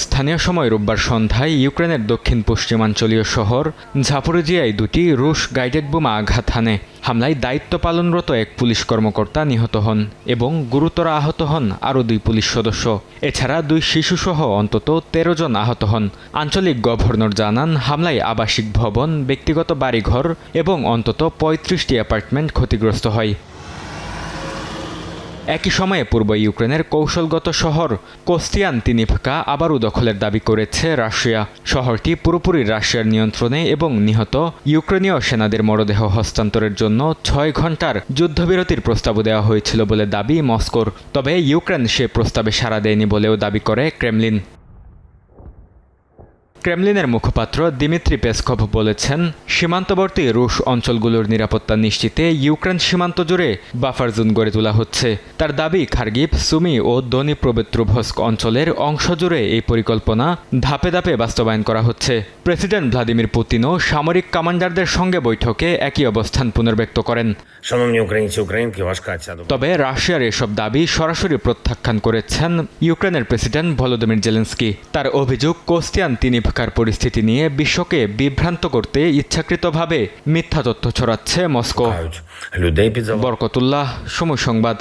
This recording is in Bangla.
স্থানীয় সময় রোববার সন্ধ্যায় ইউক্রেনের দক্ষিণ পশ্চিমাঞ্চলীয় শহর ঝাপোরিজিয়ায় দুটি রুশ গাইডেড বোমা আঘাত হানে। হামলায় দায়িত্ব পালনরত এক পুলিশ কর্মকর্তা নিহত হন এবং গুরুতর আহত হন আরও 2 পুলিশ সদস্য। এছাড়া 2 শিশুসহ অন্তত 13 জন আহত হন। আঞ্চলিক গভর্নর জানান, হামলায় আবাসিক ভবন, ব্যক্তিগত বাড়িঘর এবং অন্তত 35টি অ্যাপার্টমেন্ট ক্ষতিগ্রস্ত হয়। একই সময়ে পূর্ব ইউক্রেনের কৌশলগত শহর কোস্তিয়ান্তিনিভকা আবারও দখলের দাবি করেছে রাশিয়া। শহরটি পুরোপুরি রাশিয়ার নিয়ন্ত্রণে এবং নিহত ইউক্রেনীয় সেনাদের মরদেহ হস্তান্তরের জন্য 6 ঘণ্টার যুদ্ধবিরতির প্রস্তাবও দেওয়া হয়েছিল বলে দাবি মস্কোর। তবে ইউক্রেন সে প্রস্তাবে সাড়া দেয়নি বলেও দাবি করে ক্রেমলিন। ক্রেমলিনের মুখপাত্র দিমিত্রি পেসকভ বলেছেন, সীমান্তবর্তী রুশ অঞ্চলগুলোর নিরাপত্তা নিশ্চিতে ইউক্রেন সীমান্ত জুড়ে বাফার জোন গড়ে তোলা হচ্ছে। তার দাবি, খার্কিভ, সুমি ও দনিপ্রোপেট্রোভস্ক অঞ্চলের অংশ জুড়ে এই পরিকল্পনা ধাপে ধাপে বাস্তবায়ন করা হচ্ছে। প্রেসিডেন্ট ভ্লাদিমির পুতিনও সামরিক কমান্ডারদের সঙ্গে বৈঠকে একই অবস্থান পুনর্ব্যক্ত করেন। তবে রাশিয়ার এসব দাবি সরাসরি প্রত্যাখ্যান করেছেন ইউক্রেনের প্রেসিডেন্ট ভলোদিমির জেলেনস্কি। তার অভিযোগ, কোস্তিয়ান্তিনিভকার পরিস্থিতি নিয়ে বিশ্বকে বিভ্রান্ত করতে ইচ্ছাকৃতভাবে মিথ্যা তথ্য ছড়াচ্ছে মস্কো। বরকতুল্লাহ, সময় সংবাদ।